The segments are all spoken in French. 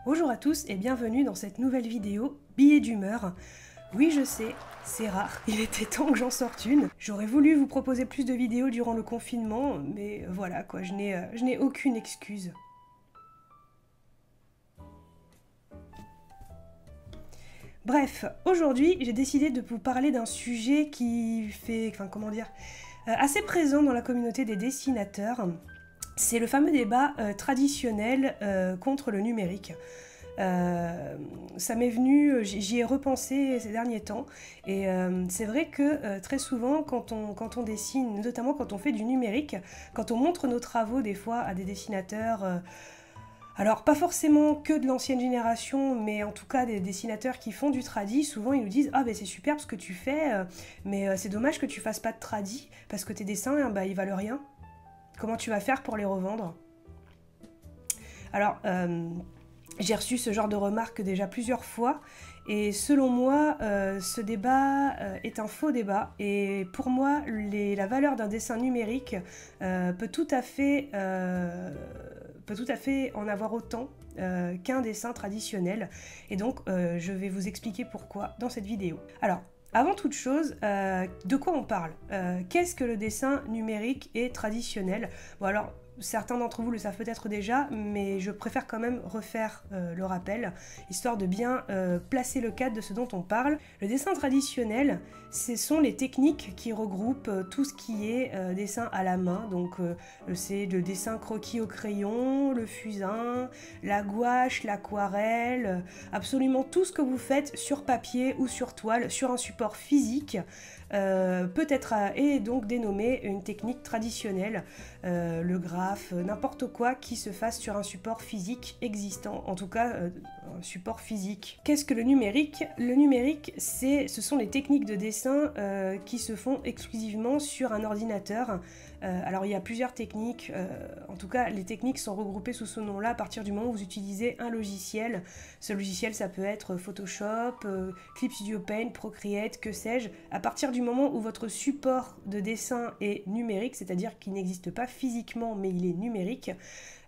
Bonjour à tous et bienvenue dans cette nouvelle vidéo Billets d'humeur. Oui, je sais, c'est rare, il était temps que j'en sorte une. J'aurais voulu vous proposer plus de vidéos durant le confinement, mais voilà quoi, je n'ai aucune excuse. Bref, aujourd'hui j'ai décidé de vous parler d'un sujet qui fait, assez présent dans la communauté des dessinateurs. C'est le fameux débat traditionnel contre le numérique. Ça m'est venu, j'y ai repensé ces derniers temps, et c'est vrai que très souvent quand on dessine, notamment quand on fait du numérique, quand on montre nos travaux des fois à des dessinateurs, alors pas forcément que de l'ancienne génération, mais en tout cas des dessinateurs qui font du tradi, souvent ils nous disent « Ah ben c'est superbe ce que tu fais, mais c'est dommage que tu fasses pas de tradi, parce que tes dessins, bah, ils valent rien. Comment tu vas faire pour les revendre ?» Alors, j'ai reçu ce genre de remarques déjà plusieurs fois, et selon moi, ce débat est un faux débat, et pour moi, la valeur d'un dessin numérique peut tout à fait en avoir autant qu'un dessin traditionnel, et donc je vais vous expliquer pourquoi dans cette vidéo. Alors, avant toute chose, de quoi on parle? Qu'est-ce que le dessin numérique et traditionnel? Bon alors, certains d'entre vous le savent peut-être déjà, mais je préfère quand même refaire le rappel, histoire de bien placer le cadre de ce dont on parle. Le dessin traditionnel, ce sont les techniques qui regroupent tout ce qui est dessin à la main, donc c'est le dessin croquis au crayon, le fusain, la gouache, l'aquarelle, absolument tout ce que vous faites sur papier ou sur toile, sur un support physique, peut être et donc dénommé une technique traditionnelle, le graphe, n'importe quoi qui se fasse sur un support physique existant, en tout cas un support physique. Qu'est-ce que le numérique? Le numérique, ce sont les techniques de dessin qui se font exclusivement sur un ordinateur. Alors il y a plusieurs techniques, en tout cas les techniques sont regroupées sous ce nom-là à partir du moment où vous utilisez un logiciel. Ce logiciel ça peut être Photoshop, Clip Studio Paint, Procreate, que sais-je. À partir du moment où votre support de dessin est numérique, c'est-à-dire qu'il n'existe pas physiquement mais il est numérique,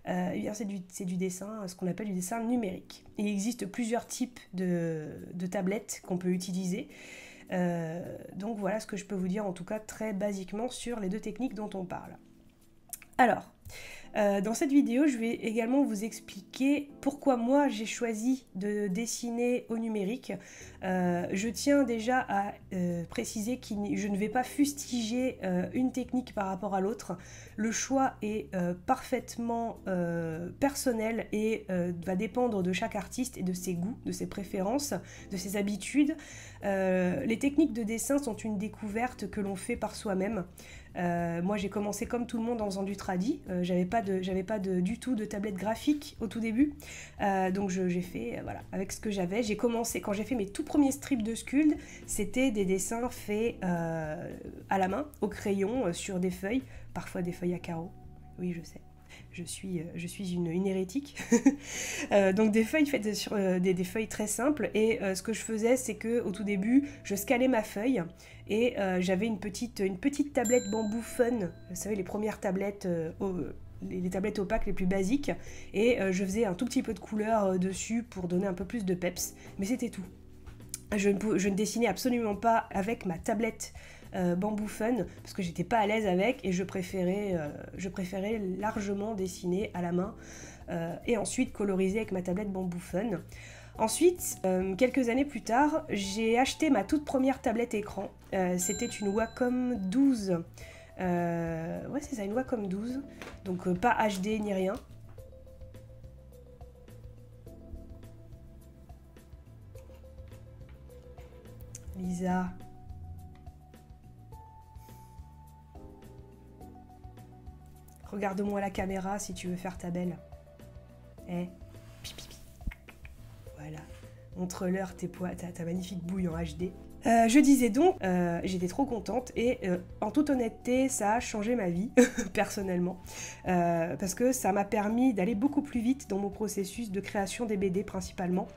eh bien c'est du dessin, ce qu'on appelle du dessin numérique. Il existe plusieurs types de tablettes qu'on peut utiliser. Donc voilà ce que je peux vous dire en tout cas très basiquement sur les deux techniques dont on parle. Alors, dans cette vidéo, je vais également vous expliquer pourquoi moi j'ai choisi de dessiner au numérique. Je tiens déjà à préciser que je ne vais pas fustiger une technique par rapport à l'autre. Le choix est parfaitement personnel et va dépendre de chaque artiste et de ses goûts, de ses préférences, de ses habitudes. Les techniques de dessin sont une découverte que l'on fait par soi-même. Moi j'ai commencé comme tout le monde en faisant du tradi, j'avais pas du tout de tablette graphique au tout début, donc j'ai fait voilà, avec ce que j'avais. J'ai commencé, quand j'ai fait mes tout premiers strips de Skuld, c'était des dessins faits à la main, au crayon, sur des feuilles, parfois des feuilles à carreaux, oui je sais. Je suis une hérétique. Donc des feuilles faites sur des feuilles très simples, et ce que je faisais c'est que au tout début je scalais ma feuille et j'avais une petite tablette bambou fun, vous savez les premières tablettes les tablettes opaques les plus basiques, et je faisais un tout petit peu de couleur dessus pour donner un peu plus de peps, mais c'était tout. Je ne dessinais absolument pas avec ma tablette bambou fun parce que j'étais pas à l'aise avec, et je préférais largement dessiner à la main et ensuite coloriser avec ma tablette bambou fun. Ensuite, quelques années plus tard, j'ai acheté ma toute première tablette écran. C'était une Wacom 12. Ouais, c'est ça, une Wacom 12. Donc pas HD ni rien. Lisa. Regarde-moi la caméra si tu veux faire ta belle. Eh, pipi. Voilà. Montre-leur ta magnifique bouille en HD. Je disais donc, j'étais trop contente, et en toute honnêteté, ça a changé ma vie, personnellement, parce que ça m'a permis d'aller beaucoup plus vite dans mon processus de création des BD principalement.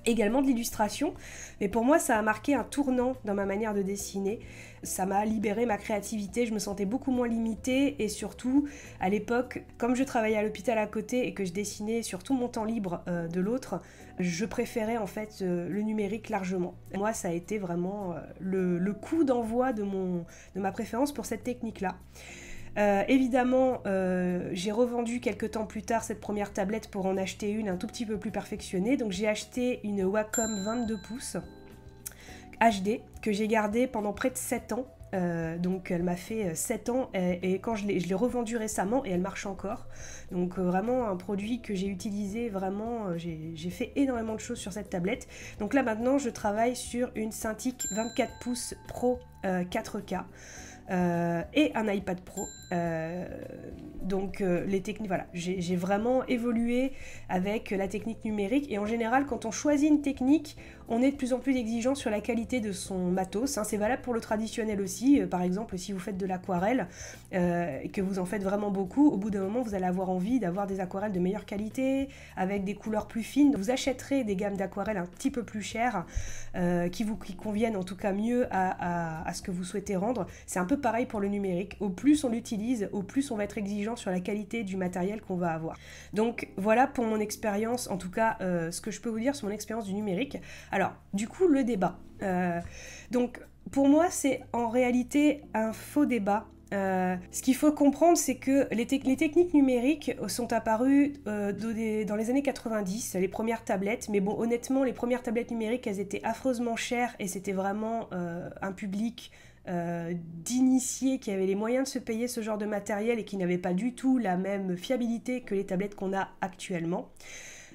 également de l'illustration, mais pour moi ça a marqué un tournant dans ma manière de dessiner. Ça m'a libéré ma créativité, je me sentais beaucoup moins limitée et surtout à l'époque, comme je travaillais à l'hôpital à côté et que je dessinais sur tout mon temps libre de l'autre, je préférais en fait le numérique largement. Moi ça a été vraiment le coup d'envoi de ma préférence pour cette technique-là. Évidemment, j'ai revendu quelques temps plus tard cette première tablette pour en acheter une un tout petit peu plus perfectionnée. Donc j'ai acheté une Wacom 22 pouces HD que j'ai gardée pendant près de 7 ans. Donc elle m'a fait 7 ans et quand je l'ai revendue récemment et elle marche encore. Donc vraiment un produit que j'ai utilisé vraiment, j'ai fait énormément de choses sur cette tablette. Donc là maintenant je travaille sur une Cintiq 24 pouces Pro 4K. Et un iPad Pro. Donc les techniques, voilà, j'ai vraiment évolué avec la technique numérique et en général quand on choisit une technique, on est de plus en plus exigeant sur la qualité de son matos, hein. C'est valable pour le traditionnel aussi, par exemple si vous faites de l'aquarelle et que vous en faites vraiment beaucoup, au bout d'un moment vous allez avoir envie d'avoir des aquarelles de meilleure qualité, avec des couleurs plus fines, vous achèterez des gammes d'aquarelles un petit peu plus chères, qui conviennent en tout cas mieux à ce que vous souhaitez rendre. C'est un peu pareil pour le numérique, au plus on l'utilise, au plus on va être exigeant sur la qualité du matériel qu'on va avoir. Donc voilà pour mon expérience, en tout cas ce que je peux vous dire sur mon expérience du numérique. Alors du coup le débat. Donc pour moi c'est en réalité un faux débat. Ce qu'il faut comprendre, c'est que les techniques numériques sont apparues dans les années 90, les premières tablettes, mais bon, honnêtement, les premières tablettes numériques, elles étaient affreusement chères et c'était vraiment un public d'initiés qui avaient les moyens de se payer ce genre de matériel et qui n'avaient pas du tout la même fiabilité que les tablettes qu'on a actuellement.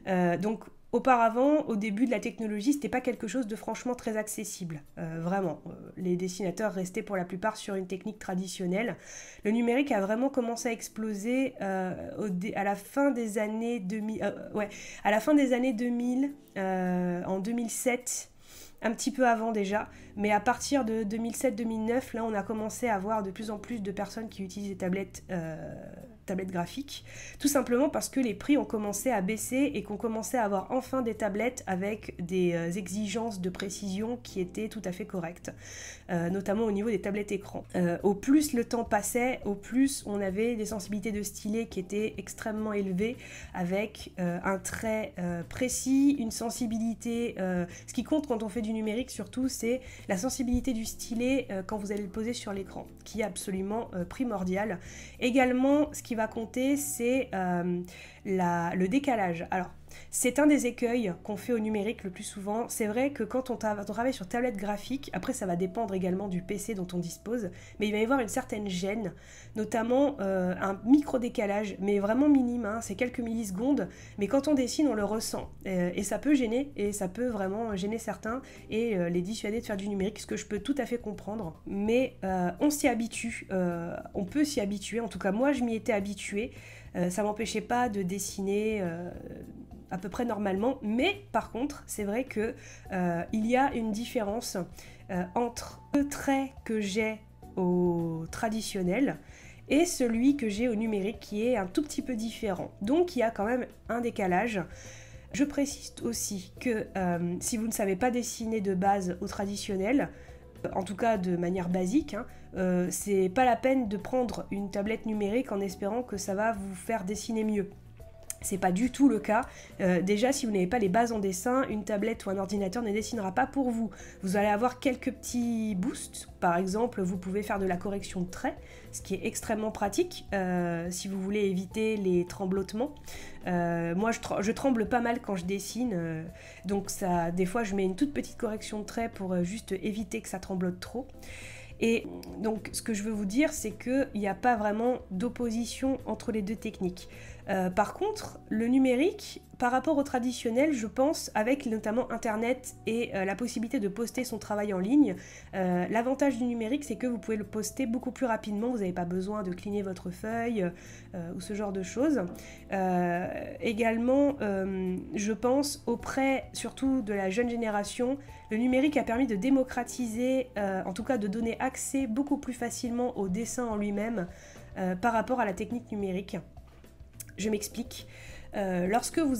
Donc, auparavant, au début de la technologie, c'était pas quelque chose de franchement très accessible, vraiment. Les dessinateurs restaient pour la plupart sur une technique traditionnelle. Le numérique a vraiment commencé à exploser à la fin des années 2000, à la fin des années 2000, en 2007. Un petit peu avant déjà, mais à partir de 2007-2009, là on a commencé à voir de plus en plus de personnes qui utilisent des tablettes graphiques, tout simplement parce que les prix ont commencé à baisser et qu'on commençait à avoir enfin des tablettes avec des exigences de précision qui étaient tout à fait correctes, notamment au niveau des tablettes écran. Au plus le temps passait, au plus on avait des sensibilités de stylet qui étaient extrêmement élevées, avec un trait précis, une sensibilité. Ce qui compte quand on fait du numérique surtout, c'est la sensibilité du stylet quand vous allez le poser sur l'écran, qui est absolument primordial. Également, ce qui va compter, c'est le décalage. Alors, c'est un des écueils qu'on fait au numérique le plus souvent. C'est vrai que quand on travaille sur tablette graphique, après ça va dépendre également du PC dont on dispose, mais il va y avoir une certaine gêne, notamment un micro-décalage, mais vraiment minime, hein, c'est quelques millisecondes, mais quand on dessine, on le ressent. Et ça peut gêner, et ça peut vraiment gêner certains, et les dissuader de faire du numérique, ce que je peux tout à fait comprendre. Mais on s'y habitue, on peut s'y habituer, en tout cas moi je m'y étais habituée, ça m'empêchait pas de dessiner à peu près normalement, mais par contre c'est vrai que il y a une différence entre le trait que j'ai au traditionnel et celui que j'ai au numérique qui est un tout petit peu différent. Donc il y a quand même un décalage. Je précise aussi que si vous ne savez pas dessiner de base au traditionnel, en tout cas de manière basique, hein, c'est pas la peine de prendre une tablette numérique en espérant que ça va vous faire dessiner mieux. C'est pas du tout le cas. Déjà, si vous n'avez pas les bases en dessin, une tablette ou un ordinateur ne dessinera pas pour vous. Vous allez avoir quelques petits boosts. Par exemple, vous pouvez faire de la correction de traits, ce qui est extrêmement pratique si vous voulez éviter les tremblotements. Moi, je tremble pas mal quand je dessine, donc ça, des fois, je mets une toute petite correction de traits pour juste éviter que ça tremblote trop. Et donc, ce que je veux vous dire, c'est qu'il n'y a pas vraiment d'opposition entre les deux techniques. Par contre, le numérique, par rapport au traditionnel, je pense, avec notamment Internet et la possibilité de poster son travail en ligne, l'avantage du numérique, c'est que vous pouvez le poster beaucoup plus rapidement, vous n'avez pas besoin de cligner votre feuille ou ce genre de choses. Également, je pense, auprès surtout de la jeune génération, le numérique a permis de démocratiser, en tout cas de donner accès beaucoup plus facilement au dessin en lui-même par rapport à la technique numérique. Je m'explique. Lorsque vous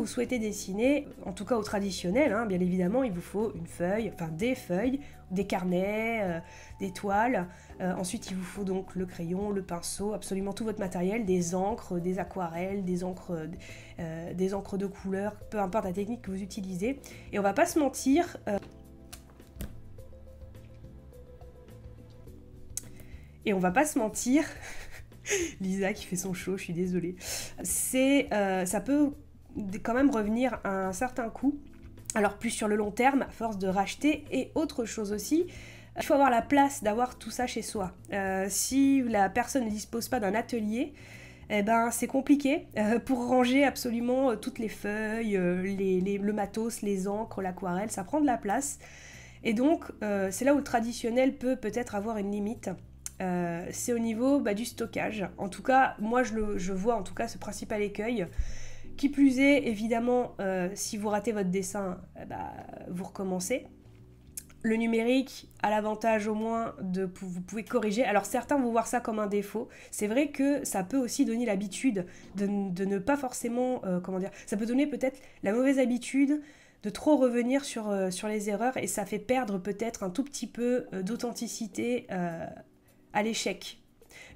souhaitez dessiner, en tout cas au traditionnel, hein, bien évidemment, il vous faut une feuille, enfin des feuilles, des carnets, des toiles. Ensuite, il vous faut donc le crayon, le pinceau, absolument tout votre matériel, des encres, des aquarelles, des encres de couleur, peu importe la technique que vous utilisez. Et on va pas se mentir. Lisa qui fait son show, je suis désolée. Ça peut quand même revenir à un certain coût. Alors plus sur le long terme, à force de racheter. Et autre chose aussi, il faut avoir la place d'avoir tout ça chez soi. Si la personne ne dispose pas d'un atelier, eh ben, c'est compliqué pour ranger absolument toutes les feuilles, le matos, les encres, l'aquarelle, ça prend de la place. Et donc, c'est là où le traditionnel peut-être avoir une limite. C'est au niveau du stockage. En tout cas, moi je vois en tout cas ce principal écueil. Qui plus est, évidemment, si vous ratez votre dessin, vous recommencez. Le numérique a l'avantage au moins vous pouvez corriger. Alors certains vont voir ça comme un défaut. C'est vrai que ça peut aussi donner l'habitude de ne pas forcément, ça peut donner peut-être la mauvaise habitude de trop revenir sur les erreurs et ça fait perdre peut-être un tout petit peu d'authenticité à l'échec.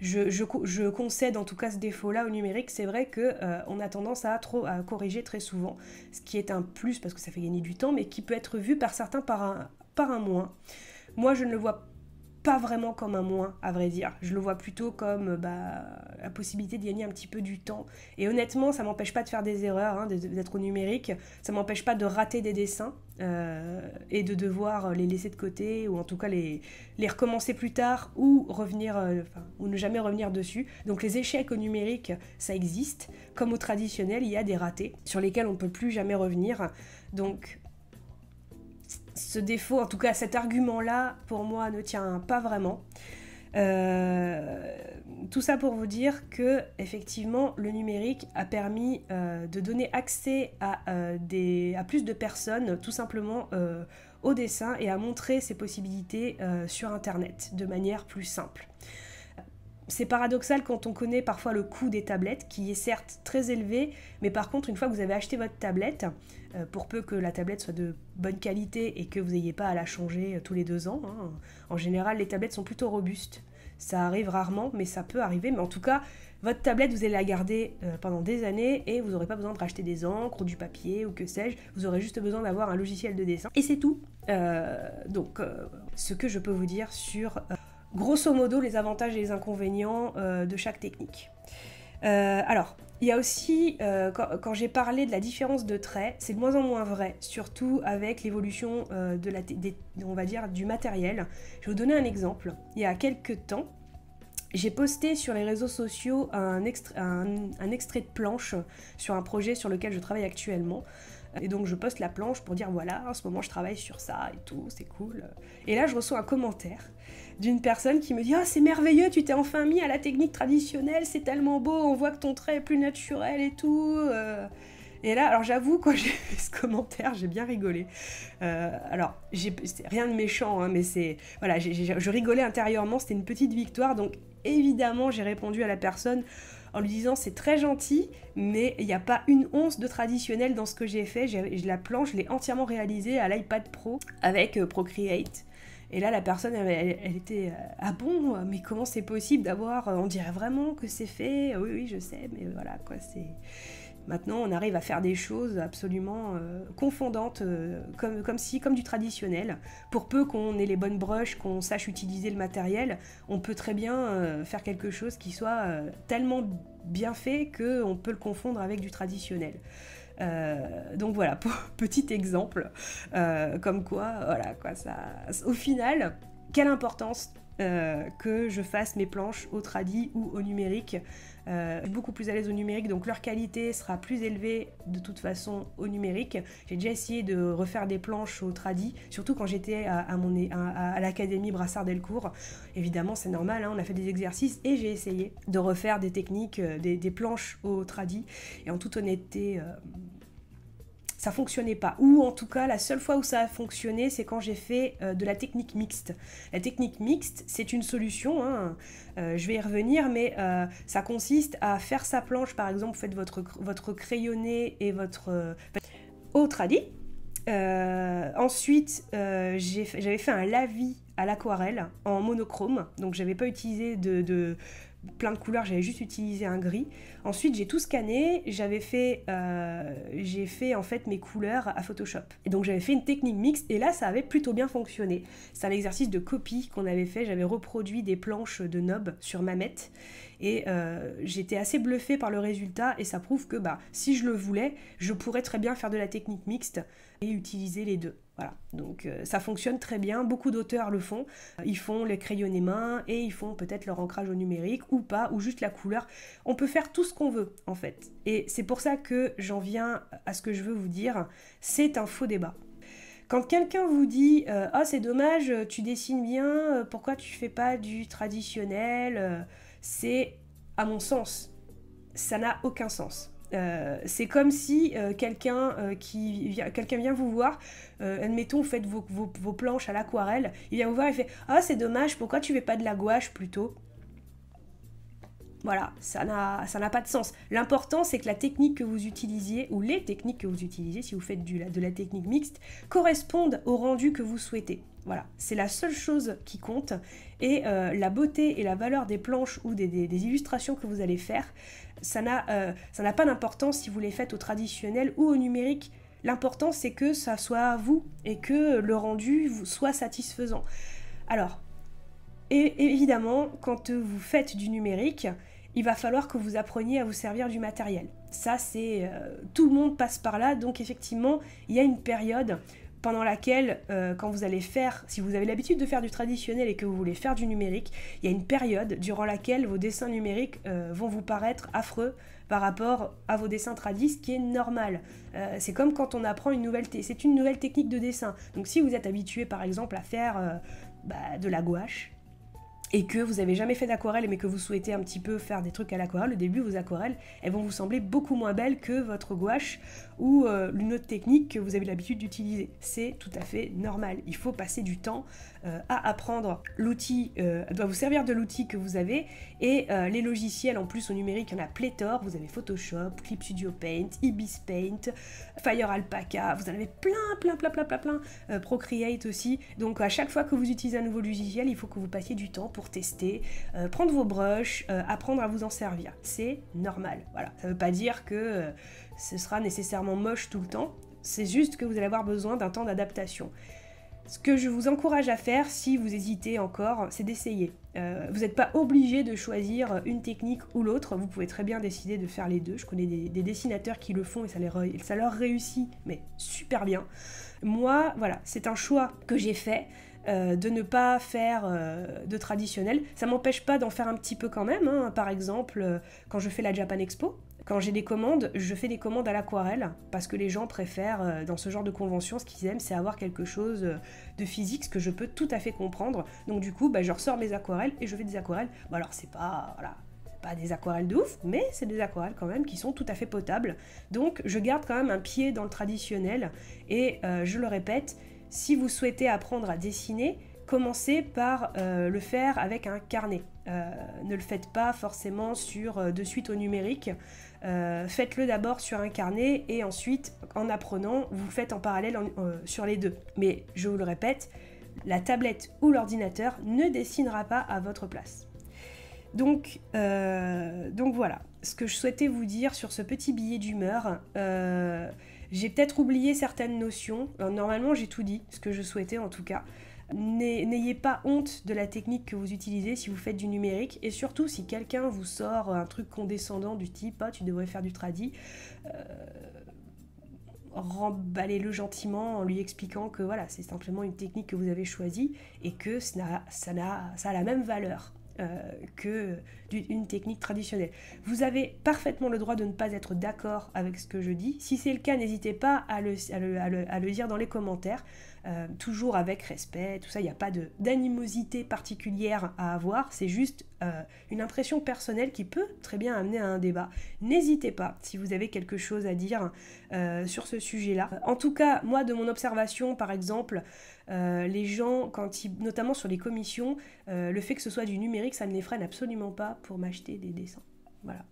Je concède en tout cas ce défaut-là au numérique. C'est vrai qu'on a tendance à corriger très souvent, ce qui est un plus parce que ça fait gagner du temps, mais qui peut être vu par certains par un moins. Moi, je ne le vois pas vraiment comme un moins, à vrai dire. Je le vois plutôt comme la possibilité de gagner un petit peu du temps. Et honnêtement, ça m'empêche pas de faire des erreurs, hein, d'être au numérique. Ça m'empêche pas de rater des dessins et de devoir les laisser de côté ou en tout cas les recommencer plus tard ou revenir, ou ne jamais revenir dessus. Donc les échecs au numérique, ça existe. Comme au traditionnel, il y a des ratés sur lesquels on ne peut plus jamais revenir. Donc ce défaut, en tout cas cet argument-là, pour moi, ne tient pas vraiment. Tout ça pour vous dire que, effectivement, le numérique a permis de donner accès à plus de personnes, tout simplement, au dessin et à montrer ses possibilités sur Internet de manière plus simple. C'est paradoxal quand on connaît parfois le coût des tablettes, qui est certes très élevé, mais par contre, une fois que vous avez acheté votre tablette, pour peu que la tablette soit de bonne qualité et que vous n'ayez pas à la changer tous les 2 ans, hein, en général, les tablettes sont plutôt robustes. Ça arrive rarement, mais ça peut arriver. Mais en tout cas, votre tablette, vous allez la garder pendant des années et vous n'aurez pas besoin de racheter des encres ou du papier ou que sais-je. Vous aurez juste besoin d'avoir un logiciel de dessin. Et c'est tout. Donc, ce que je peux vous dire sur... grosso modo, les avantages et les inconvénients de chaque technique. Alors, il y a aussi, quand j'ai parlé de la différence de traits, c'est de moins en moins vrai, surtout avec l'évolution on va dire, du matériel. Je vais vous donner un exemple. Il y a quelques temps, j'ai posté sur les réseaux sociaux un extrait de planche sur un projet sur lequel je travaille actuellement. Et donc je poste la planche pour dire voilà, en ce moment je travaille sur ça et tout, c'est cool. Et là je reçois un commentaire d'une personne qui me dit « Ah, c'est merveilleux, tu t'es enfin mis à la technique traditionnelle, c'est tellement beau, on voit que ton trait est plus naturel et tout. » Et là, alors j'avoue, quand j'ai fait ce commentaire, j'ai bien rigolé. Alors, c'est rien de méchant, hein, mais c'est... Voilà, je rigolais intérieurement, c'était une petite victoire, donc évidemment j'ai répondu à la personne en lui disant c'est très gentil, mais il n'y a pas une once de traditionnel dans ce que j'ai fait. La planche, je l'ai entièrement réalisée à l'iPad Pro avec Procreate. Et là, la personne, elle était ah bon, mais comment c'est possible d'avoir... On dirait vraiment que c'est fait. Oui, je sais, mais voilà, quoi, c'est... Maintenant, on arrive à faire des choses absolument confondantes, comme du traditionnel. Pour peu qu'on ait les bonnes brushes, qu'on sache utiliser le matériel, on peut très bien faire quelque chose qui soit tellement bien fait qu'on peut le confondre avec du traditionnel. Donc voilà, petit exemple, comme quoi, voilà, quoi, ça, au final, quelle importance que je fasse mes planches au tradi ou au numérique. Je suis beaucoup plus à l'aise au numérique, donc leur qualité sera plus élevée de toute façon au numérique. J'ai déjà essayé de refaire des planches au tradi, surtout quand j'étais à l'académie Brassard-Delcourt. Évidemment, c'est normal, hein, on a fait des exercices et j'ai essayé de refaire des techniques, des planches au tradi. Et en toute honnêteté, ça fonctionnait pas. Ou en tout cas, la seule fois où ça a fonctionné, c'est quand j'ai fait de la technique mixte. La technique mixte, c'est une solution, hein, je vais y revenir, mais ça consiste à faire sa planche, par exemple, vous faites votre crayonné et votre au tradi. Ensuite, j'avais fait un lavis à l'aquarelle en monochrome, donc j'avais pas utilisé de plein de couleurs, j'avais juste utilisé un gris. Ensuite, j'ai tout scanné, j'ai fait en fait mes couleurs à Photoshop. Et donc j'avais fait une technique mixte et là ça avait plutôt bien fonctionné. C'est un exercice de copie qu'on avait fait, j'avais reproduit des planches de Nob sur Mamet et j'étais assez bluffée par le résultat et ça prouve que si je le voulais, je pourrais très bien faire de la technique mixte et utiliser les deux. Voilà, donc ça fonctionne très bien, beaucoup d'auteurs le font, ils font les crayonnés main et ils font peut-être leur ancrage au numérique ou pas, ou juste la couleur. On peut faire tout ce qu'on veut en fait, et c'est pour ça que j'en viens à ce que je veux vous dire, c'est un faux débat. Quand quelqu'un vous dit « Ah c'est dommage, tu dessines bien, pourquoi tu fais pas du traditionnel ?» C'est, à mon sens, ça n'a aucun sens. C'est comme si quelqu'un vient vous voir, admettons vous faites vos planches à l'aquarelle, il vient vous voir et fait « Ah c'est dommage, pourquoi tu fais pas de la gouache plutôt ?» Voilà, ça n'a pas de sens. L'important c'est que la technique que vous utilisiez, ou les techniques que vous utilisez, si vous faites de la technique mixte, correspondent au rendu que vous souhaitez. Voilà, c'est la seule chose qui compte, et la beauté et la valeur des planches ou des illustrations que vous allez faire, ça n'a pas d'importance si vous les faites au traditionnel ou au numérique. L'important c'est que ça soit à vous et que le rendu soit satisfaisant. Alors, évidemment, quand vous faites du numérique, il va falloir que vous appreniez à vous servir du matériel. Ça, c'est tout le monde passe par là, donc effectivement, il y a une période pendant laquelle, quand vous allez faire, si vous avez l'habitude de faire du traditionnel et que vous voulez faire du numérique, il y a une période durant laquelle vos dessins numériques vont vous paraître affreux par rapport à vos dessins tradis, ce qui est normal. C'est comme quand on apprend une nouvelle technique de dessin. Donc si vous êtes habitué par exemple à faire de la gouache, et que vous n'avez jamais fait d'aquarelle mais que vous souhaitez un petit peu faire des trucs à l'aquarelle, au début vos aquarelles elles vont vous sembler beaucoup moins belles que votre gouache ou une autre technique que vous avez l'habitude d'utiliser. C'est tout à fait normal, il faut passer du temps à apprendre l'outil, doit vous servir de l'outil que vous avez, et les logiciels en plus au numérique il y en a pléthore, vous avez Photoshop, Clip Studio Paint, Ibis Paint, Fire Alpaca, vous en avez plein, Procreate aussi, donc à chaque fois que vous utilisez un nouveau logiciel il faut que vous passiez du temps pour tester, prendre vos brushes, apprendre à vous en servir. C'est normal. Voilà. Ça ne veut pas dire que ce sera nécessairement moche tout le temps, c'est juste que vous allez avoir besoin d'un temps d'adaptation. Ce que je vous encourage à faire, si vous hésitez encore, c'est d'essayer. Vous n'êtes pas obligé de choisir une technique ou l'autre, vous pouvez très bien décider de faire les deux. Je connais des dessinateurs qui le font et ça leur réussit, mais super bien. Moi, voilà, c'est un choix que j'ai fait. De ne pas faire de traditionnel. Ça m'empêche pas d'en faire un petit peu quand même, hein. Par exemple, quand je fais la Japan Expo, quand j'ai des commandes, je fais des commandes à l'aquarelle, parce que les gens préfèrent, dans ce genre de convention, ce qu'ils aiment, c'est avoir quelque chose de physique, ce que je peux tout à fait comprendre. Donc du coup, je ressors mes aquarelles et je fais des aquarelles. Bon alors c'est pas des aquarelles de ouf, mais c'est des aquarelles quand même qui sont tout à fait potables. Donc je garde quand même un pied dans le traditionnel, et je le répète, si vous souhaitez apprendre à dessiner, commencez par le faire avec un carnet. Ne le faites pas forcément de suite au numérique. Faites-le d'abord sur un carnet et ensuite, en apprenant, vous faites en parallèle sur les deux. Mais je vous le répète, la tablette ou l'ordinateur ne dessinera pas à votre place. Donc voilà, ce que je souhaitais vous dire sur ce petit billet d'humeur. J'ai peut-être oublié certaines notions. Normalement, j'ai tout dit, ce que je souhaitais en tout cas. N'ayez pas honte de la technique que vous utilisez si vous faites du numérique, et surtout si quelqu'un vous sort un truc condescendant du type « Ah, tu devrais faire du tradi », remballez-le gentiment en lui expliquant que voilà, c'est simplement une technique que vous avez choisie et que ça a la même valeur que une technique traditionnelle. Vous avez parfaitement le droit de ne pas être d'accord avec ce que je dis. Si c'est le cas, n'hésitez pas à le dire dans les commentaires. toujours avec respect, tout ça, il n'y a pas d'animosité particulière à avoir, c'est juste une impression personnelle qui peut très bien amener à un débat. N'hésitez pas si vous avez quelque chose à dire sur ce sujet-là. En tout cas, moi de mon observation par exemple, les gens, notamment sur les commissions, le fait que ce soit du numérique, ça ne les freine absolument pas pour m'acheter des dessins. Voilà,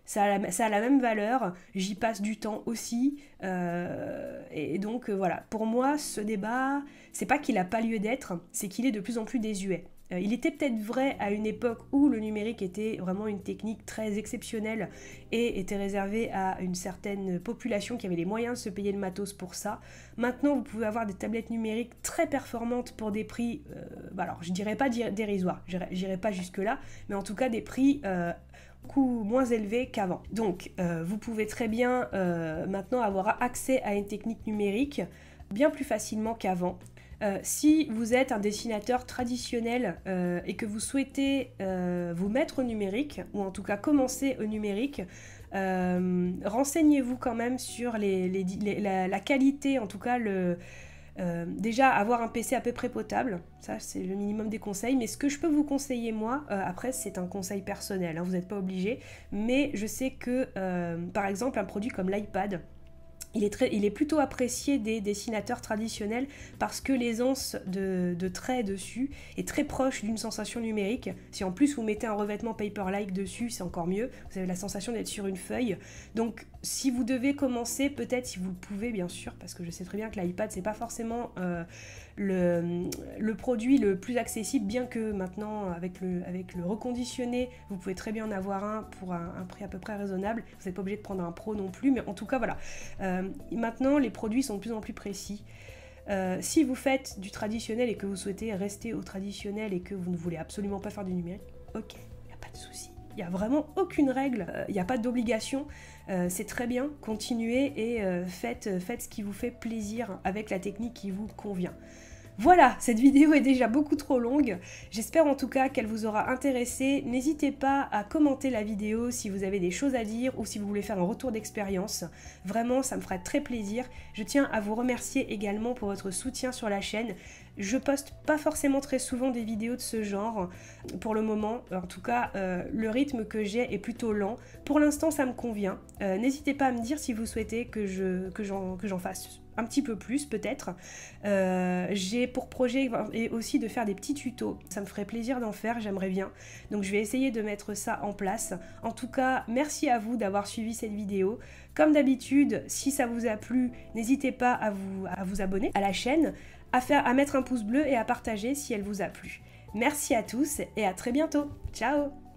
ça a la même valeur, j'y passe du temps aussi, et donc voilà, pour moi ce débat, c'est pas qu'il n'a pas lieu d'être, c'est qu'il est de plus en plus désuet. Il était peut-être vrai à une époque où le numérique était vraiment une technique très exceptionnelle et était réservé à une certaine population qui avait les moyens de se payer le matos pour ça. Maintenant, vous pouvez avoir des tablettes numériques très performantes pour des prix, alors je dirais pas dérisoires, j'irai pas jusque-là, mais en tout cas des prix coût moins élevé qu'avant. Donc vous pouvez très bien maintenant avoir accès à une technique numérique bien plus facilement qu'avant. Si vous êtes un dessinateur traditionnel et que vous souhaitez vous mettre au numérique, ou en tout cas commencer au numérique, renseignez-vous quand même sur la qualité, en tout cas déjà avoir un PC à peu près potable, ça c'est le minimum des conseils, mais ce que je peux vous conseiller moi, après c'est un conseil personnel, hein, vous n'êtes pas obligé, mais je sais que par exemple un produit comme l'iPad, il est plutôt apprécié des dessinateurs traditionnels parce que l'aisance de trait dessus est très proche d'une sensation numérique. Si en plus vous mettez un revêtement Paperlike dessus, c'est encore mieux. Vous avez la sensation d'être sur une feuille. Donc si vous devez commencer, peut-être si vous pouvez bien sûr, parce que je sais très bien que l'iPad c'est pas forcément le produit le plus accessible, bien que maintenant avec le reconditionné, vous pouvez très bien en avoir un pour un prix à peu près raisonnable. Vous n'êtes pas obligé de prendre un pro non plus, mais en tout cas voilà. Maintenant les produits sont de plus en plus précis. Si vous faites du traditionnel et que vous souhaitez rester au traditionnel et que vous ne voulez absolument pas faire du numérique, ok, il n'y a pas de souci. Il n'y a vraiment aucune règle, il n'y a pas d'obligation, c'est très bien, continuez et faites ce qui vous fait plaisir avec la technique qui vous convient. Voilà, cette vidéo est déjà beaucoup trop longue, j'espère en tout cas qu'elle vous aura intéressé. N'hésitez pas à commenter la vidéo si vous avez des choses à dire ou si vous voulez faire un retour d'expérience. Vraiment, ça me ferait très plaisir. Je tiens à vous remercier également pour votre soutien sur la chaîne. Je poste pas forcément très souvent des vidéos de ce genre pour le moment. En tout cas, le rythme que j'ai est plutôt lent. Pour l'instant, ça me convient. N'hésitez pas à me dire si vous souhaitez que j'en fasse un petit peu plus peut-être. J'ai pour projet aussi de faire des petits tutos. Ça me ferait plaisir d'en faire, j'aimerais bien. Donc je vais essayer de mettre ça en place. En tout cas, merci à vous d'avoir suivi cette vidéo. Comme d'habitude, si ça vous a plu, n'hésitez pas à vous abonner à la chaîne, à mettre un pouce bleu et à partager si elle vous a plu. Merci à tous et à très bientôt. Ciao!